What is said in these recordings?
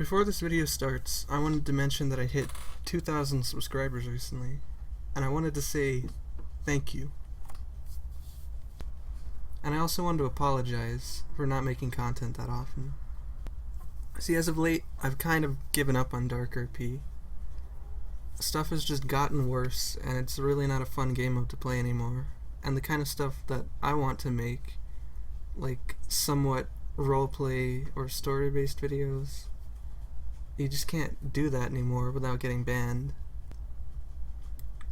Before this video starts, I wanted to mention that I hit 2,000 subscribers recently, and I wanted to say thank you. And I also wanted to apologize for not making content that often. See, as of late, I've kind of given up on Dark RP. Stuff has just gotten worse, and it's really not a fun game mode to play anymore. And the kind of stuff that I want to make, like somewhat roleplay or story-based videos, you just can't do that anymore without getting banned.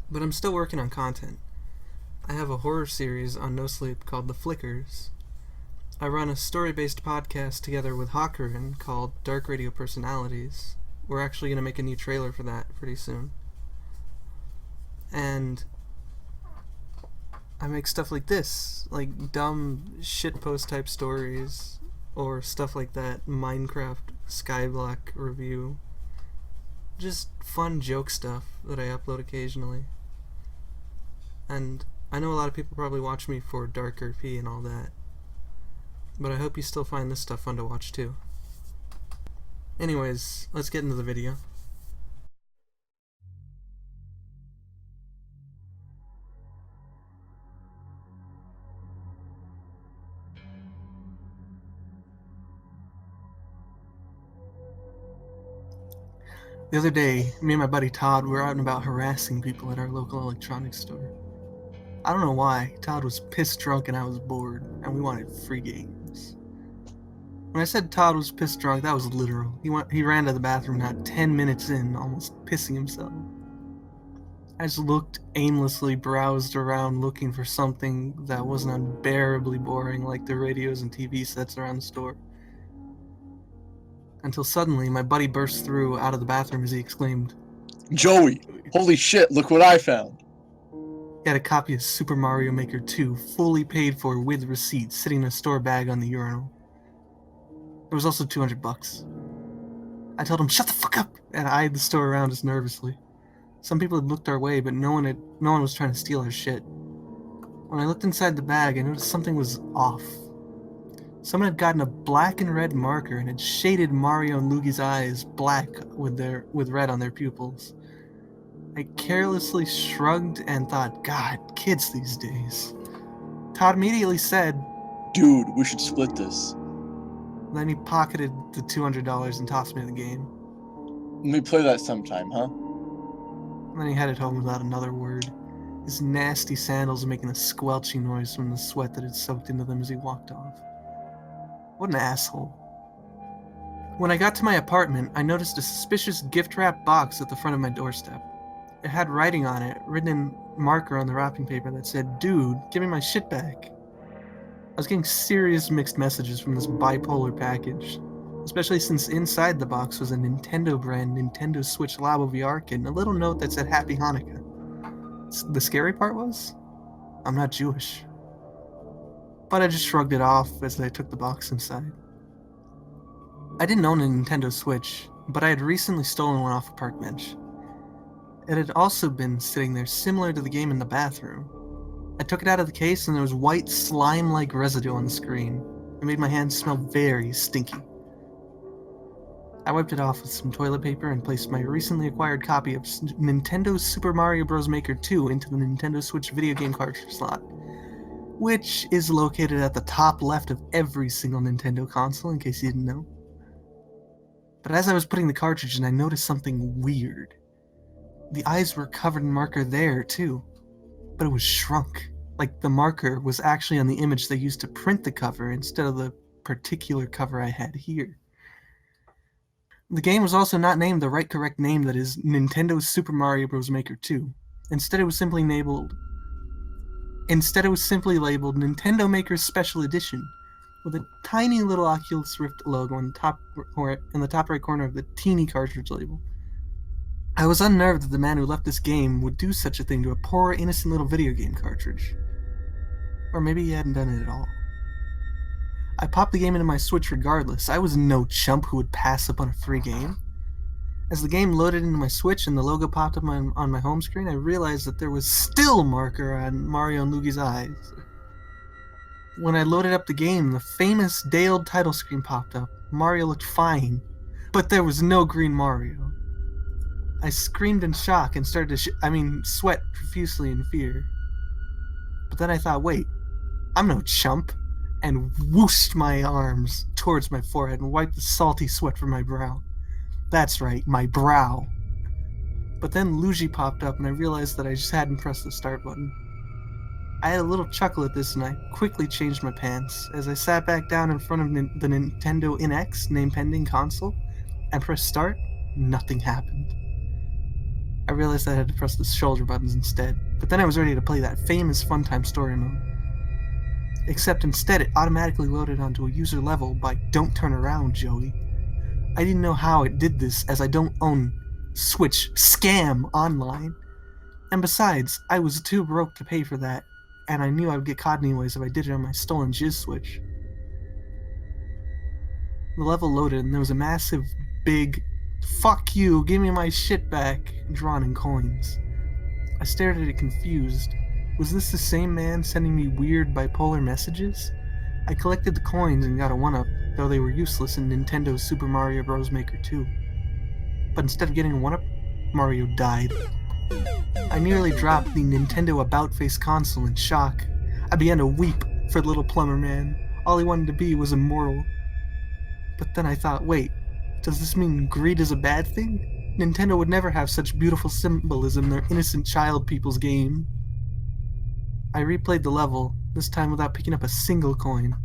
But I'm still working on content. I have a horror series on No Sleep called The Flickers. I run a story-based podcast together with Hawkeren called Dark Radio Personalities. We're actually going to make a new trailer for that pretty soon. And I make stuff like this, like dumb shitpost type stories, or stuff like that Minecraft Skyblock review. Just fun joke stuff that I upload occasionally. And I know a lot of people probably watch me for Dark RP and all that, but I hope you still find this stuff fun to watch too. Anyways, let's get into the video. The other day, me and my buddy Todd were out and about harassing people at our local electronics store. I don't know why. Todd was pissed drunk and I was bored, and we wanted free games. When I said Todd was pissed drunk, that was literal. He ran to the bathroom not 10 minutes in, almost pissing himself. I just looked aimlessly, browsed around looking for something that wasn't unbearably boring like the radios and TV sets around the store. Until suddenly, my buddy burst through out of the bathroom as he exclaimed, "Joey, holy shit, look what I found." He had a copy of Super Mario Maker 2, fully paid for with receipt, sitting in a store bag on the urinal. There was also $200. I told him, "Shut the fuck up!" and eyed the store around us nervously. Some people had looked our way, but no one was trying to steal our shit. When I looked inside the bag, I noticed something was off. Someone had gotten a black and red marker and had shaded Mario and Luigi's eyes black with red on their pupils. I carelessly shrugged and thought, God, kids these days. Todd immediately said, "Dude, we should split this." Then he pocketed the $200 and tossed me the game. Let me play that sometime, huh? And then he headed home without another word, his nasty sandals making a squelching noise from the sweat that had soaked into them as he walked off. What an asshole. When I got to my apartment, I noticed a suspicious gift-wrap box at the front of my doorstep. It had writing on it, written in marker on the wrapping paper that said, "Dude, give me my shit back." I was getting serious mixed messages from this bipolar package, especially since inside the box was a Nintendo brand Nintendo Switch Labo VR kit and a little note that said Happy Hanukkah. The scary part was, I'm not Jewish. But I just shrugged it off as I took the box inside. I didn't own a Nintendo Switch, but I had recently stolen one off a park bench. It had also been sitting there similar to the game in the bathroom. I took it out of the case and there was white slime-like residue on the screen. It made my hands smell very stinky. I wiped it off with some toilet paper and placed my recently acquired copy of Nintendo Super Mario Bros. Maker 2 into the Nintendo Switch video game cartridge slot, which is located at the top left of every single Nintendo console, in case you didn't know. But as I was putting the cartridge in, I noticed something weird. The eyes were covered in marker there, too, but it was shrunk. Like the marker was actually on the image they used to print the cover instead of the particular cover I had here. The game was also not named the correct name, that is, Nintendo Super Mario Bros. Maker 2. Instead, it was simply labeled Nintendo Maker Special Edition, with a tiny little Oculus Rift logo in the top right corner of the teeny cartridge label. I was unnerved that the man who left this game would do such a thing to a poor, innocent little video game cartridge. Or maybe he hadn't done it at all. I popped the game into my Switch regardless. I was no chump who would pass up on a free game. As the game loaded into my Switch and the logo popped up on my home screen, I realized that there was still marker on Mario and Luigi's eyes. When I loaded up the game, the famous day-old title screen popped up. Mario looked fine, But there was no green MaRiO. I screamed in shock and started to sweat profusely in fear. But then I thought, wait, I'm no chump, and whooshed my arms towards my forehead and wiped the salty sweat from my brow. That's right, my brow. But then Luigi popped up and I realized that I just hadn't pressed the start button. I had a little chuckle at this and I quickly changed my pants. As I sat back down in front of the Nintendo NX name pending console and pressed start, nothing happened. I realized I had to press the shoulder buttons instead, but then I was ready to play that famous Funtime story mode. Except instead it automatically loaded onto a user level by Don't Turn Around, Joey. I didn't know how it did this as I don't own Switch Scam Online. And besides, I was too broke to pay for that, and I knew I would get caught anyways if I did it on my stolen Jizz Switch. The level loaded and there was a massive, big, "Fuck you, give me my shit back," drawn in coins. I stared at it confused. Was this the same man sending me weird bipolar messages? I collected the coins and got a 1-up, though they were useless in Nintendo's Super Mario Bros. Maker 2. But instead of getting a 1-up, Mario died. I nearly dropped the Nintendo about-face console in shock. I began to weep for little plumber man. All he wanted to be was immortal. But then I thought, wait, does this mean greed is a bad thing? Nintendo would never have such beautiful symbolism in their innocent child people's game. I replayed the level, this time without picking up a single coin.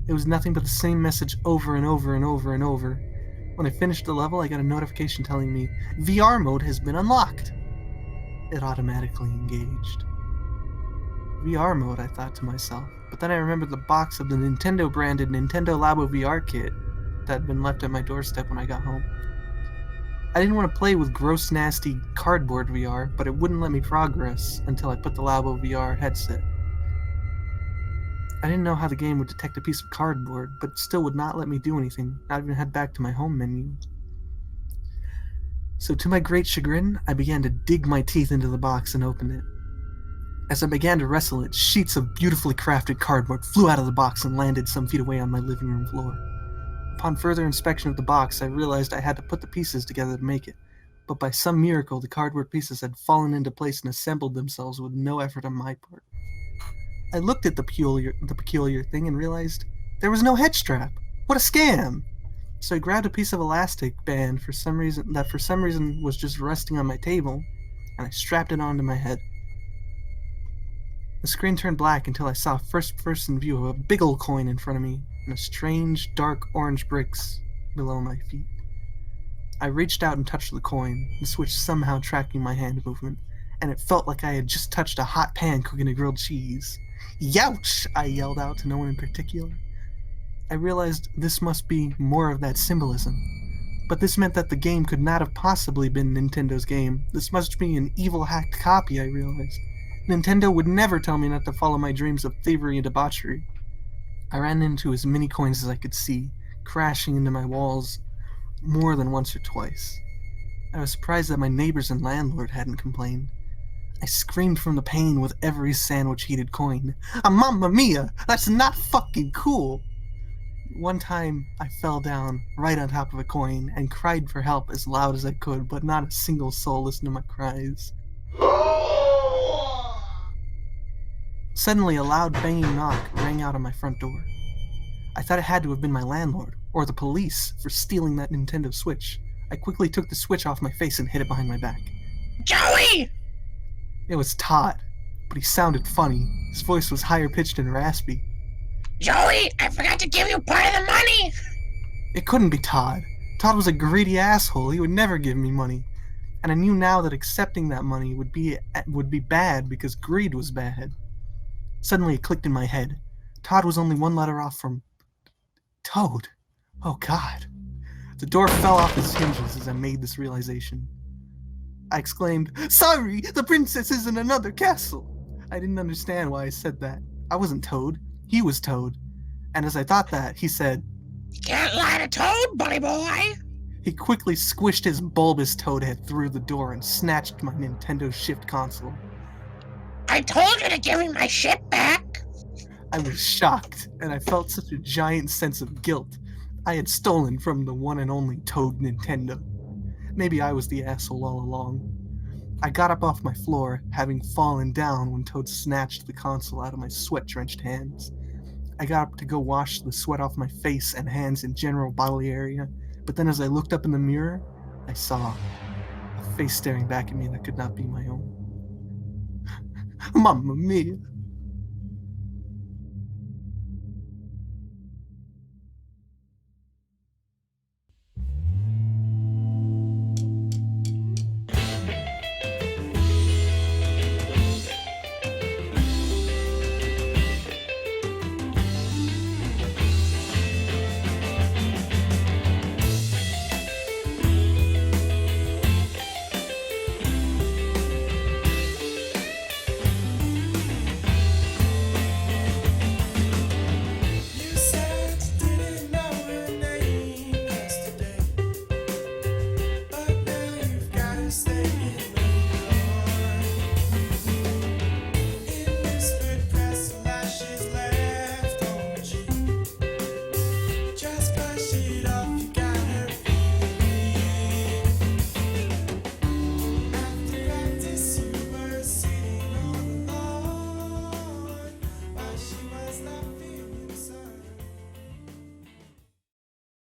It was nothing but the same message over and over and over and over. When I finished the level, I got a notification telling me, VR mode has been unlocked. It automatically engaged. VR mode, I thought to myself, but then I remembered the box of the Nintendo-branded Nintendo Labo VR kit that had been left at my doorstep when I got home. I didn't want to play with gross, nasty cardboard VR, but it wouldn't let me progress until I put the Labo VR headset. I didn't know how the game would detect a piece of cardboard, but it still would not let me do anything, not even head back to my home menu. So to my great chagrin, I began to dig my teeth into the box and open it. As I began to wrestle it, sheets of beautifully crafted cardboard flew out of the box and landed some feet away on my living room floor. Upon further inspection of the box, I realized I had to put the pieces together to make it, but by some miracle the cardboard pieces had fallen into place and assembled themselves with no effort on my part. I looked at the peculiar thing and realized there was no head strap. What a scam! So I grabbed a piece of elastic band for some reason was just resting on my table, and I strapped it onto my head. The screen turned black until I saw first-person view of a big ol' coin in front of me and a strange, dark orange bricks below my feet. I reached out and touched the coin, the switch somehow tracking my hand movement, and it felt like I had just touched a hot pan cooking a grilled cheese. "Youch!" I yelled out to no one in particular. I realized this must be more of that symbolism. But this meant that the game could not have possibly been Nintendo's game. This must be an evil hacked copy, I realized. Nintendo would never tell me not to follow my dreams of thievery and debauchery. I ran into as many coins as I could see, crashing into my walls more than once or twice. I was surprised that my neighbors and landlord hadn't complained. I screamed from the pain with every sandwich-heated coin. Mamma mia! That's not fucking cool! One time, I fell down right on top of a coin and cried for help as loud as I could, but not a single soul listened to my cries. Suddenly, a loud banging knock rang out on my front door. I thought it had to have been my landlord, or the police, for stealing that Nintendo Switch. I quickly took the Switch off my face and hid it behind my back. Joey! It was Todd, but he sounded funny. His voice was higher-pitched and raspy. Joey, I forgot to give you part of the money! It couldn't be Todd. Todd was a greedy asshole. He would never give me money. And I knew now that accepting that money would be bad because greed was bad. Suddenly it clicked in my head. Todd was only one letter off from Toad. Oh God. The door fell off its hinges as I made this realization. I exclaimed, "Sorry, the princess is in another castle." I didn't understand why I said that. I wasn't Toad. He was Toad. And as I thought that, he said, "Can't lie to Toad, buddy boy." He quickly squished his bulbous toad head through the door and snatched my Nintendo Shift console. "I told you to give me my shit back." I was shocked, and I felt such a giant sense of guilt. I had stolen from the one and only Toad Nintendo. Maybe I was the asshole all along. I got up off my floor, having fallen down when Toad snatched the console out of my sweat-drenched hands. I got up to go wash the sweat off my face and hands and general bodily area, but then as I looked up in the mirror, I saw a face staring back at me that could not be my own. Mamma mia!